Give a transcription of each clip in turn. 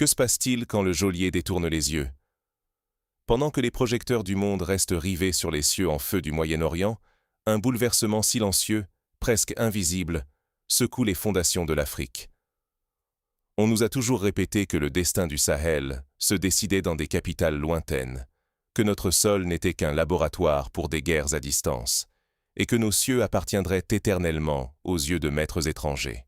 Que se passe-t-il quand le geôlier détourne les yeux? Pendant que les projecteurs du monde restent rivés sur les cieux en feu du Moyen-Orient, un bouleversement silencieux, presque invisible, secoue les fondations de l'Afrique. On nous a toujours répété que le destin du Sahel se décidait dans des capitales lointaines, que notre sol n'était qu'un laboratoire pour des guerres à distance, et que nos cieux appartiendraient éternellement aux yeux de maîtres étrangers.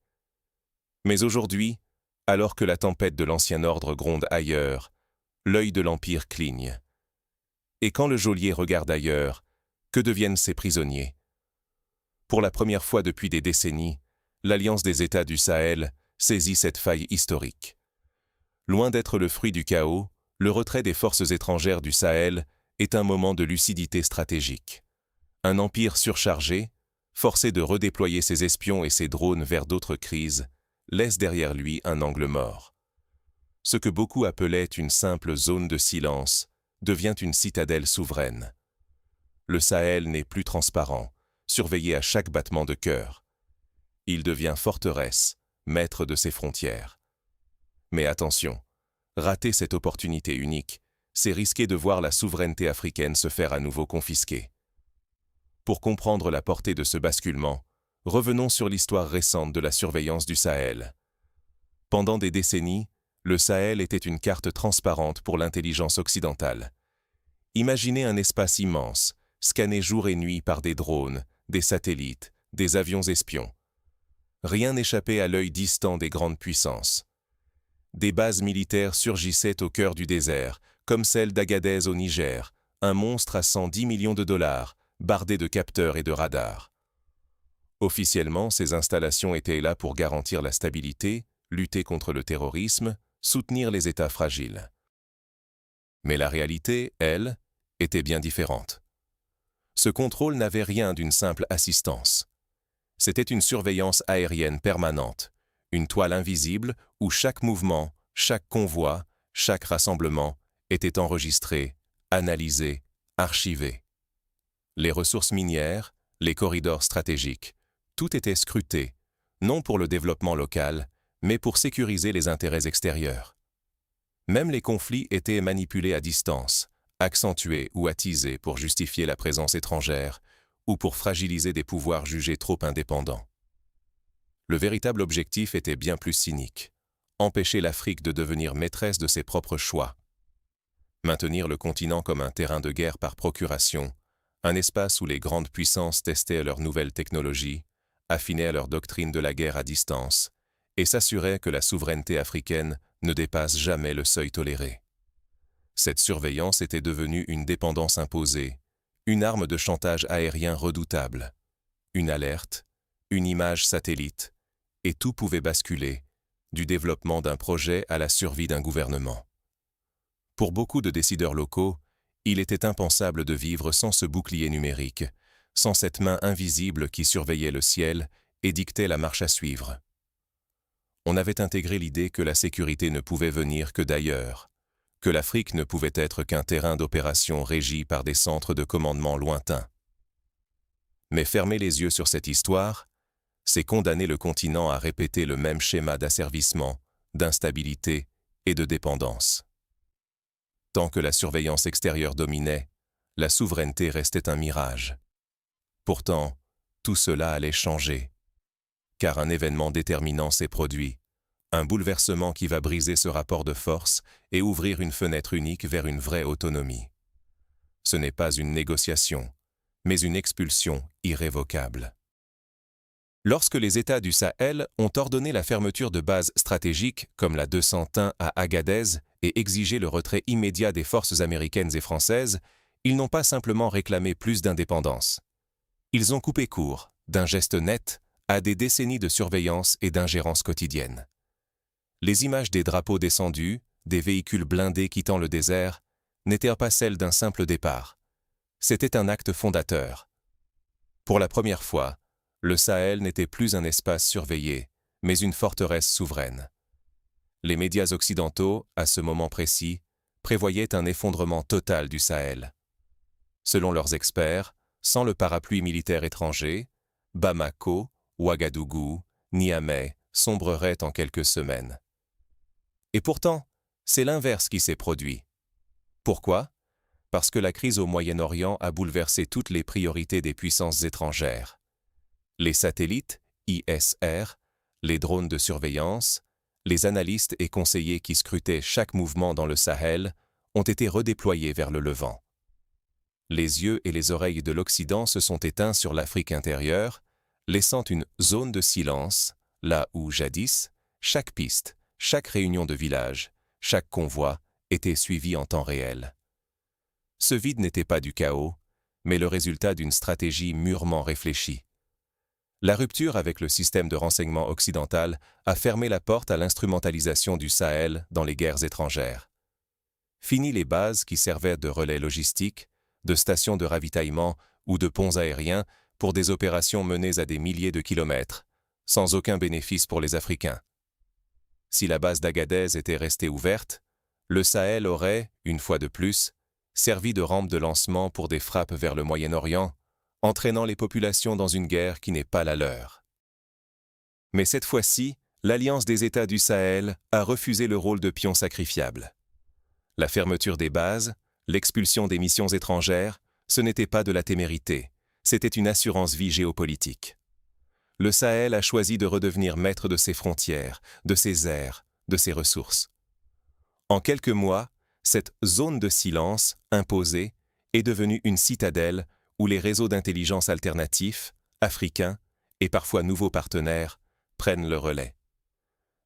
Mais aujourd'hui, alors que la tempête de l'ancien ordre gronde ailleurs, l'œil de l'Empire cligne. Et quand le geôlier regarde ailleurs, que deviennent ses prisonniers? Pour la première fois depuis des décennies, l'Alliance des États du Sahel saisit cette faille historique. Loin d'être le fruit du chaos, le retrait des forces étrangères du Sahel est un moment de lucidité stratégique. Un empire surchargé, forcé de redéployer ses espions et ses drones vers d'autres crises, laisse derrière lui un angle mort. Ce que beaucoup appelaient une simple zone de silence devient une citadelle souveraine. Le Sahel n'est plus transparent, surveillé à chaque battement de cœur. Il devient forteresse, maître de ses frontières. Mais attention, rater cette opportunité unique, c'est risquer de voir la souveraineté africaine se faire à nouveau confisquer. Pour comprendre la portée de ce basculement, revenons sur l'histoire récente de la surveillance du Sahel. Pendant des décennies, le Sahel était une carte transparente pour l'intelligence occidentale. Imaginez un espace immense, scanné jour et nuit par des drones, des satellites, des avions espions. Rien n'échappait à l'œil distant des grandes puissances. Des bases militaires surgissaient au cœur du désert, comme celle d'Agadez au Niger, un monstre à 110 millions de dollars, bardé de capteurs et de radars. Officiellement, ces installations étaient là pour garantir la stabilité, lutter contre le terrorisme, soutenir les États fragiles. Mais la réalité, elle, était bien différente. Ce contrôle n'avait rien d'une simple assistance. C'était une surveillance aérienne permanente, une toile invisible où chaque mouvement, chaque convoi, chaque rassemblement était enregistré, analysé, archivé. Les ressources minières, les corridors stratégiques, tout était scruté, non pour le développement local, mais pour sécuriser les intérêts extérieurs. Même les conflits étaient manipulés à distance, accentués ou attisés pour justifier la présence étrangère ou pour fragiliser des pouvoirs jugés trop indépendants. Le véritable objectif était bien plus cynique, empêcher l'Afrique de devenir maîtresse de ses propres choix. Maintenir le continent comme un terrain de guerre par procuration, un espace où les grandes puissances testaient leurs nouvelles technologies, affinaient leur doctrine de la guerre à distance, et s'assuraient que la souveraineté africaine ne dépasse jamais le seuil toléré. Cette surveillance était devenue une dépendance imposée, une arme de chantage aérien redoutable, une alerte, une image satellite, et tout pouvait basculer, du développement d'un projet à la survie d'un gouvernement. Pour beaucoup de décideurs locaux, il était impensable de vivre sans ce bouclier numérique, sans cette main invisible qui surveillait le ciel et dictait la marche à suivre. On avait intégré l'idée que la sécurité ne pouvait venir que d'ailleurs, que l'Afrique ne pouvait être qu'un terrain d'opération régi par des centres de commandement lointains. Mais fermer les yeux sur cette histoire, c'est condamner le continent à répéter le même schéma d'asservissement, d'instabilité et de dépendance. Tant que la surveillance extérieure dominait, la souveraineté restait un mirage. Pourtant, tout cela allait changer, car un événement déterminant s'est produit, un bouleversement qui va briser ce rapport de force et ouvrir une fenêtre unique vers une vraie autonomie. Ce n'est pas une négociation, mais une expulsion irrévocable. Lorsque les États du Sahel ont ordonné la fermeture de bases stratégiques comme la 201 à Agadez et exigé le retrait immédiat des forces américaines et françaises, ils n'ont pas simplement réclamé plus d'indépendance. Ils ont coupé court, d'un geste net, à des décennies de surveillance et d'ingérence quotidienne. Les images des drapeaux descendus, des véhicules blindés quittant le désert, n'étaient pas celles d'un simple départ. C'était un acte fondateur. Pour la première fois, le Sahel n'était plus un espace surveillé, mais une forteresse souveraine. Les médias occidentaux, à ce moment précis, prévoyaient un effondrement total du Sahel. Selon leurs experts, sans le parapluie militaire étranger, Bamako, Ouagadougou, Niamey sombreraient en quelques semaines. Et pourtant, C'est l'inverse qui s'est produit. Pourquoi? Parce que la crise au Moyen-Orient a bouleversé toutes les priorités des puissances étrangères. Les satellites, ISR, les drones de surveillance, les analystes et conseillers qui scrutaient chaque mouvement dans le Sahel ont été redéployés vers le Levant. Les yeux et les oreilles de l'Occident se sont éteints sur l'Afrique intérieure, laissant une zone de silence, là où jadis, chaque piste, chaque réunion de village, chaque convoi était suivi en temps réel. Ce vide n'était pas du chaos, mais le résultat d'une stratégie mûrement réfléchie. La rupture avec le système de renseignement occidental a fermé la porte à l'instrumentalisation du Sahel dans les guerres étrangères. Fini les bases qui servaient de relais logistiques, de stations de ravitaillement ou de ponts aériens pour des opérations menées à des milliers de kilomètres, sans aucun bénéfice pour les Africains. Si la base d'Agadez était restée ouverte, le Sahel aurait, une fois de plus, servi de rampe de lancement pour des frappes vers le Moyen-Orient, entraînant les populations dans une guerre qui n'est pas la leur. Mais cette fois-ci, l'Alliance des États du Sahel a refusé le rôle de pion sacrifiable. La fermeture des bases, l'expulsion des missions étrangères, ce n'était pas de la témérité, c'était une assurance-vie géopolitique. Le Sahel a choisi de redevenir maître de ses frontières, de ses airs, de ses ressources. En quelques mois, cette zone de silence, imposée, est devenue une citadelle où les réseaux d'intelligence alternatifs, africains et parfois nouveaux partenaires prennent le relais.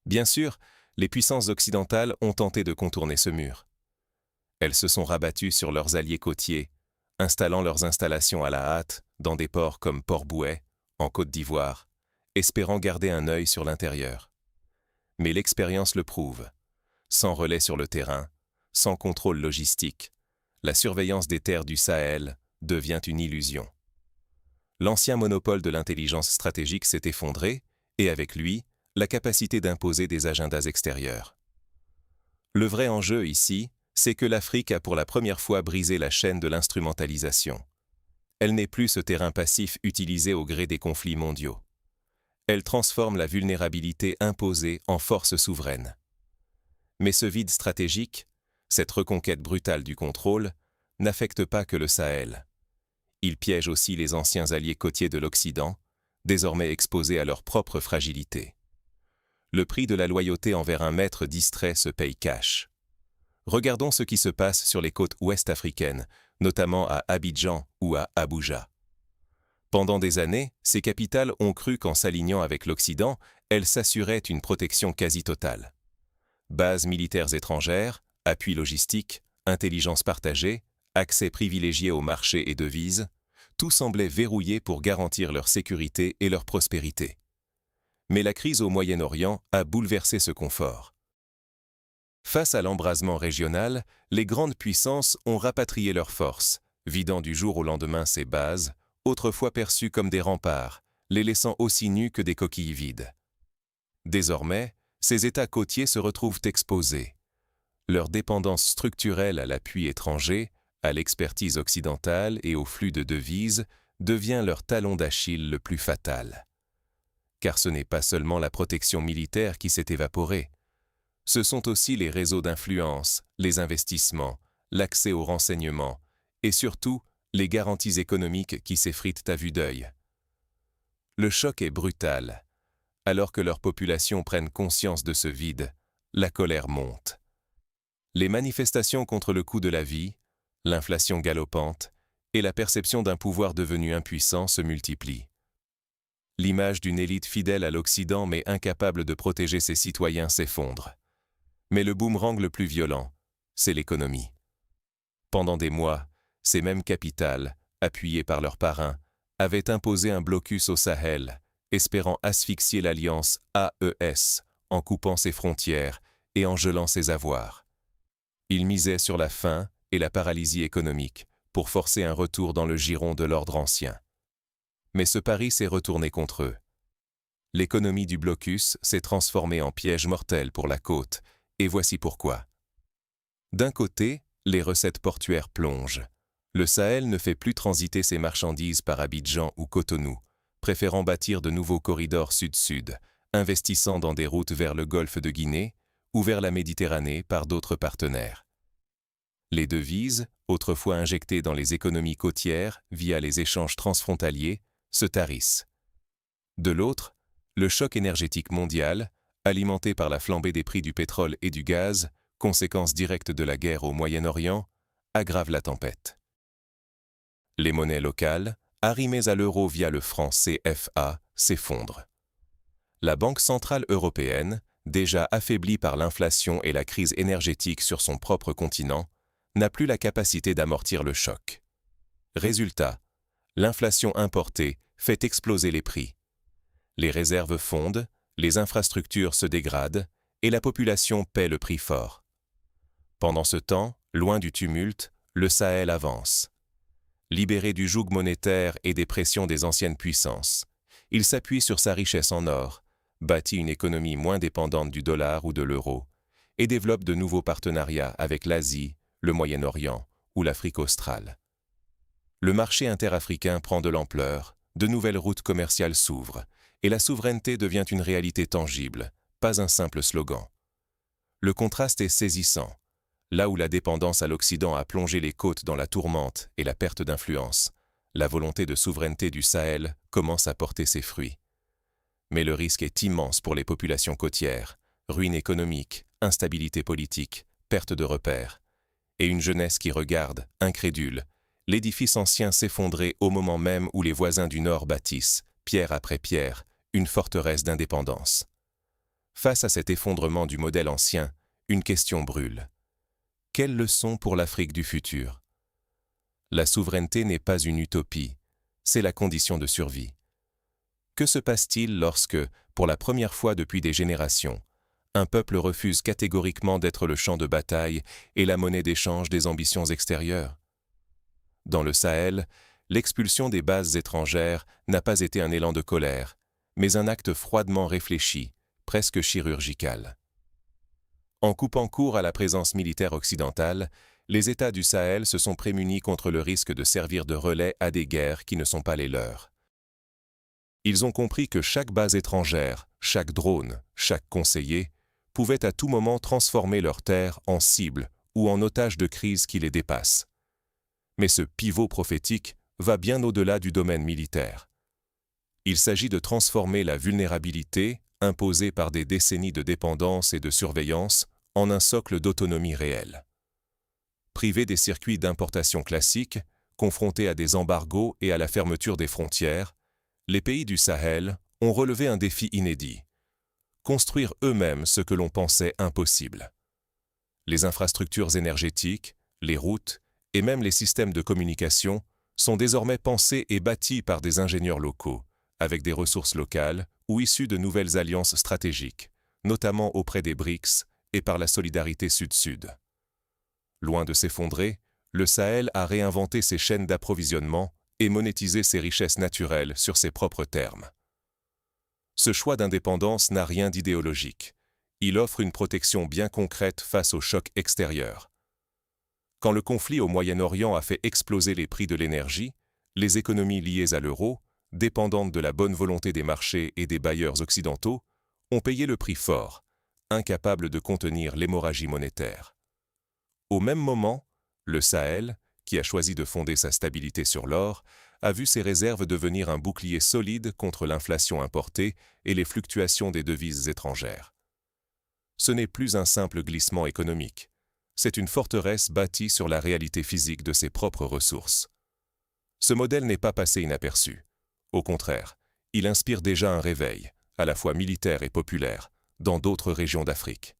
Bien sûr, les puissances occidentales ont tenté de contourner ce mur. Elles se sont rabattues sur leurs alliés côtiers, installant leurs installations à la hâte dans des ports comme Port-Bouët, en Côte d'Ivoire, espérant garder un œil sur l'intérieur. Mais l'expérience le prouve. Sans relais sur le terrain, sans contrôle logistique, la surveillance des terres du Sahel devient une illusion. L'ancien monopole de l'intelligence stratégique s'est effondré, et avec lui, la capacité d'imposer des agendas extérieurs. Le vrai enjeu ici, c'est que l'Afrique a pour la première fois brisé la chaîne de l'instrumentalisation. Elle n'est plus ce terrain passif utilisé au gré des conflits mondiaux. Elle transforme la vulnérabilité imposée en force souveraine. Mais ce vide stratégique, cette reconquête brutale du contrôle, n'affecte pas que le Sahel. Il piège aussi les anciens alliés côtiers de l'Occident, désormais exposés à leur propre fragilité. Le prix de la loyauté envers un maître distrait se paye cash. Regardons ce qui se passe sur les côtes ouest africaines, notamment à Abidjan ou à Abuja. Pendant des années, ces capitales ont cru qu'en s'alignant avec l'Occident, elles s'assuraient une protection quasi totale. Bases militaires étrangères, appui logistique, intelligence partagée, accès privilégié aux marchés et devises, tout semblait verrouillé pour garantir leur sécurité et leur prospérité. Mais la crise au Moyen-Orient a bouleversé ce confort. Face à l'embrasement régional, les grandes puissances ont rapatrié leurs forces, vidant du jour au lendemain ces bases, autrefois perçues comme des remparts, les laissant aussi nus que des coquilles vides. Désormais, ces États côtiers se retrouvent exposés. Leur dépendance structurelle à l'appui étranger, à l'expertise occidentale et au flux de devises devient leur talon d'Achille le plus fatal. Car ce n'est pas seulement la protection militaire qui s'est évaporée. Ce sont aussi les réseaux d'influence, les investissements, l'accès aux renseignements et surtout les garanties économiques qui s'effritent à vue d'œil. Le choc est brutal. Alors que leurs populations prennent conscience de ce vide, la colère monte. Les manifestations contre le coût de la vie, l'inflation galopante et la perception d'un pouvoir devenu impuissant se multiplient. L'image d'une élite fidèle à l'Occident mais incapable de protéger ses citoyens s'effondre. Mais le boomerang le plus violent, c'est l'économie. Pendant des mois, ces mêmes capitales, appuyées par leurs parrains, avaient imposé un blocus au Sahel, espérant asphyxier l'alliance AES en coupant ses frontières et en gelant ses avoirs. Ils misaient sur la faim et la paralysie économique pour forcer un retour dans le giron de l'ordre ancien. Mais ce pari s'est retourné contre eux. L'économie du blocus s'est transformée en piège mortel pour la côte, et voici pourquoi. D'un côté, les recettes portuaires plongent. Le Sahel ne fait plus transiter ses marchandises par Abidjan ou Cotonou, préférant bâtir de nouveaux corridors sud-sud, investissant dans des routes vers le golfe de Guinée ou vers la Méditerranée par d'autres partenaires. Les devises, autrefois injectées dans les économies côtières via les échanges transfrontaliers, se tarissent. De l'autre, le choc énergétique mondial, alimenté par la flambée des prix du pétrole et du gaz, conséquence directe de la guerre au Moyen-Orient, aggrave la tempête. Les monnaies locales, arrimées à l'euro via le franc CFA, s'effondrent. La Banque centrale européenne, déjà affaiblie par l'inflation et la crise énergétique sur son propre continent, n'a plus la capacité d'amortir le choc. Résultat, l'inflation importée fait exploser les prix. Les réserves fondent, les infrastructures se dégradent et la population paie le prix fort. Pendant ce temps, loin du tumulte, le Sahel avance. Libéré du joug monétaire et des pressions des anciennes puissances, il s'appuie sur sa richesse en or, bâtit une économie moins dépendante du dollar ou de l'euro et développe de nouveaux partenariats avec l'Asie, le Moyen-Orient ou l'Afrique australe. Le marché interafricain prend de l'ampleur, de nouvelles routes commerciales s'ouvrent et la souveraineté devient une réalité tangible, pas un simple slogan. Le contraste est saisissant. Là où la dépendance à l'Occident a plongé les côtes dans la tourmente et la perte d'influence, la volonté de souveraineté du Sahel commence à porter ses fruits. Mais le risque est immense pour les populations côtières, ruine économique, instabilité politique, perte de repères, et une jeunesse qui regarde, incrédule, l'édifice ancien s'effondrer au moment même où les voisins du Nord bâtissent, pierre après pierre, une forteresse d'indépendance. Face à cet effondrement du modèle ancien, une question brûle. Quelle leçon pour l'Afrique du futur? La souveraineté n'est pas une utopie, c'est la condition de survie. Que se passe-t-il lorsque, pour la première fois depuis des générations, un peuple refuse catégoriquement d'être le champ de bataille et la monnaie d'échange des ambitions extérieures? Dans le Sahel, l'expulsion des bases étrangères n'a pas été un élan de colère, mais un acte froidement réfléchi, presque chirurgical. En coupant court à la présence militaire occidentale, les États du Sahel se sont prémunis contre le risque de servir de relais à des guerres qui ne sont pas les leurs. Ils ont compris que chaque base étrangère, chaque drone, chaque conseiller, pouvait à tout moment transformer leurs terres en cible ou en otage de crise qui les dépasse. Mais ce pivot prophétique va bien au-delà du domaine militaire. Il s'agit de transformer la vulnérabilité, imposée par des décennies de dépendance et de surveillance, en un socle d'autonomie réelle. Privés des circuits d'importation classiques, confrontés à des embargos et à la fermeture des frontières, les pays du Sahel ont relevé un défi inédit: construire eux-mêmes ce que l'on pensait impossible. Les infrastructures énergétiques, les routes et même les systèmes de communication sont désormais pensés et bâtis par des ingénieurs locaux, avec des ressources locales ou issues de nouvelles alliances stratégiques, notamment auprès des BRICS et par la solidarité Sud-Sud. Loin de s'effondrer, le Sahel a réinventé ses chaînes d'approvisionnement et monétisé ses richesses naturelles sur ses propres termes. Ce choix d'indépendance n'a rien d'idéologique. Il offre une protection bien concrète face aux chocs extérieurs. Quand le conflit au Moyen-Orient a fait exploser les prix de l'énergie, les économies liées à l'euro, dépendantes de la bonne volonté des marchés et des bailleurs occidentaux, ont payé le prix fort, incapables de contenir l'hémorragie monétaire. Au même moment, le Sahel, qui a choisi de fonder sa stabilité sur l'or, a vu ses réserves devenir un bouclier solide contre l'inflation importée et les fluctuations des devises étrangères. Ce n'est plus un simple glissement économique, c'est une forteresse bâtie sur la réalité physique de ses propres ressources. Ce modèle n'est pas passé inaperçu. Au contraire, il inspire déjà un réveil, à la fois militaire et populaire, dans d'autres régions d'Afrique.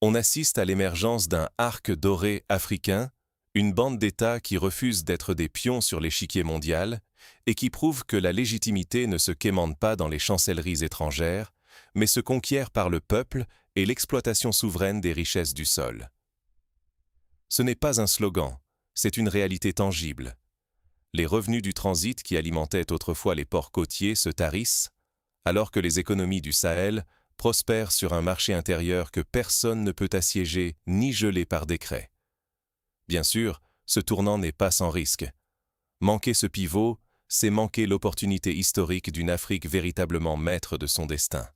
On assiste à l'émergence d'un arc doré africain, une bande d'États qui refusent d'être des pions sur l'échiquier mondial et qui prouvent que la légitimité ne se quémande pas dans les chancelleries étrangères, mais se conquiert par le peuple et l'exploitation souveraine des richesses du sol. Ce n'est pas un slogan, c'est une réalité tangible. Les revenus du transit qui alimentaient autrefois les ports côtiers se tarissent, alors que les économies du Sahel prospèrent sur un marché intérieur que personne ne peut assiéger ni geler par décret. Bien sûr, ce tournant n'est pas sans risque. Manquer ce pivot, c'est manquer l'opportunité historique d'une Afrique véritablement maître de son destin.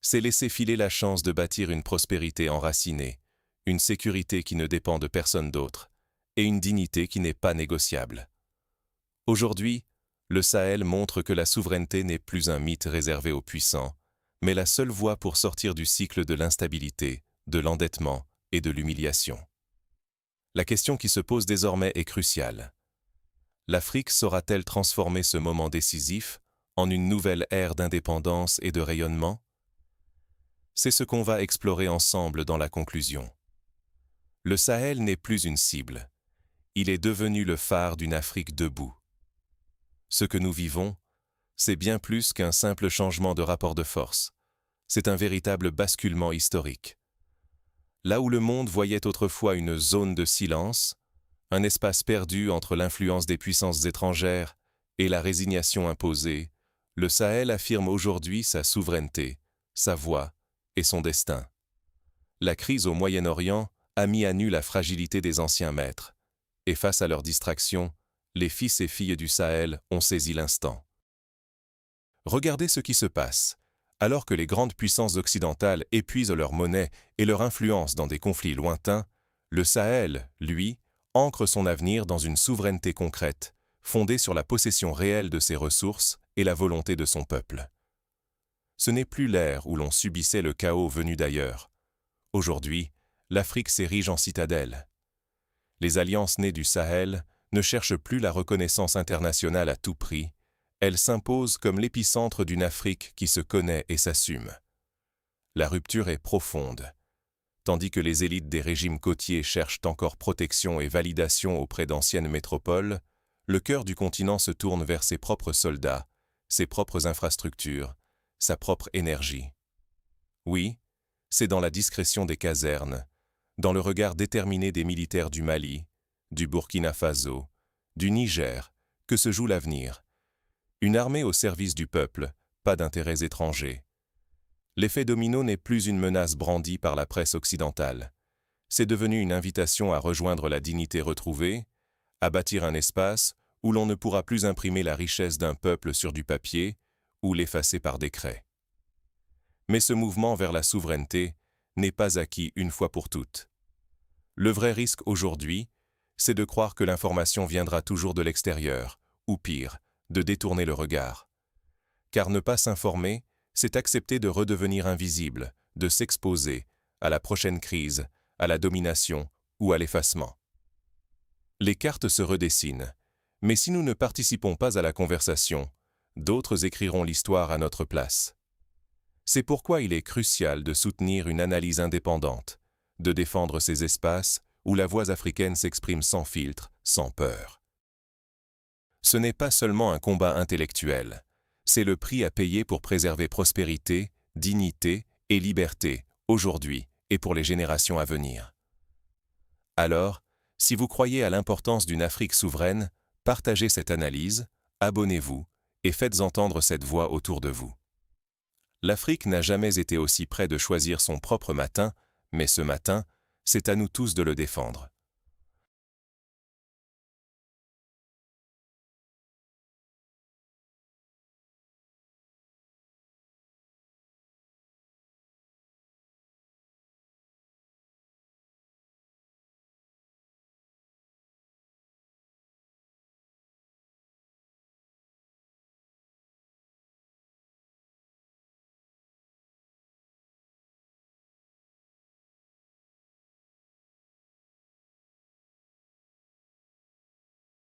c'est laisser filer la chance de bâtir une prospérité enracinée, une sécurité qui ne dépend de personne d'autre, et une dignité qui n'est pas négociable. Aujourd'hui, le Sahel montre que la souveraineté n'est plus un mythe réservé aux puissants, mais la seule voie pour sortir du cycle de l'instabilité, de l'endettement et de l'humiliation. La question qui se pose désormais est cruciale. L'Afrique saura-t-elle transformer ce moment décisif en une nouvelle ère d'indépendance et de rayonnement? C'est ce qu'on va explorer ensemble dans la conclusion. Le Sahel n'est plus une cible. Il est devenu le phare d'une Afrique debout. Ce que nous vivons, c'est bien plus qu'un simple changement de rapport de force. C'est un véritable basculement historique. Là où le monde voyait autrefois une zone de silence, un espace perdu entre l'influence des puissances étrangères et la résignation imposée, le Sahel affirme aujourd'hui sa souveraineté, sa voix et son destin. La crise au Moyen-Orient a mis à nu la fragilité des anciens maîtres, et face à leurs distractions, les fils et filles du Sahel ont saisi l'instant. Regardez ce qui se passe. Alors que les grandes puissances occidentales épuisent leur monnaie et leur influence dans des conflits lointains, le Sahel, lui, ancre son avenir dans une souveraineté concrète, fondée sur la possession réelle de ses ressources et la volonté de son peuple. Ce n'est plus l'ère où l'on subissait le chaos venu d'ailleurs. Aujourd'hui, l'Afrique s'érige en citadelle. Les alliances nées du Sahel ne cherchent plus la reconnaissance internationale à tout prix. Elles s'imposent comme l'épicentre d'une Afrique qui se connaît et s'assume. La rupture est profonde. Tandis que les élites des régimes côtiers cherchent encore protection et validation auprès d'anciennes métropoles, le cœur du continent se tourne vers ses propres soldats, ses propres infrastructures, sa propre énergie. Oui, c'est dans la discrétion des casernes, dans le regard déterminé des militaires du Mali, du Burkina Faso, du Niger, que se joue l'avenir. Une armée au service du peuple, pas d'intérêts étrangers. L'effet domino n'est plus une menace brandie par la presse occidentale. C'est devenu une invitation à rejoindre la dignité retrouvée, à bâtir un espace où l'on ne pourra plus imprimer la richesse d'un peuple sur du papier ou l'effacer par décret. Mais ce mouvement vers la souveraineté n'est pas acquis une fois pour toutes. Le vrai risque aujourd'hui, c'est de croire que l'information viendra toujours de l'extérieur, ou pire, de détourner le regard. Car ne pas s'informer, c'est accepter de redevenir invisible, de s'exposer à la prochaine crise, à la domination ou à l'effacement. Les cartes se redessinent, mais si nous ne participons pas à la conversation, d'autres écriront l'histoire à notre place. C'est pourquoi il est crucial de soutenir une analyse indépendante, de défendre ces espaces où la voix africaine s'exprime sans filtre, sans peur. Ce n'est pas seulement un combat intellectuel, c'est le prix à payer pour préserver prospérité, dignité et liberté, aujourd'hui et pour les générations à venir. Alors, si vous croyez à l'importance d'une Afrique souveraine, partagez cette analyse, abonnez-vous et faites entendre cette voix autour de vous. L'Afrique n'a jamais été aussi près de choisir son propre matin, mais ce matin, c'est à nous tous de le défendre.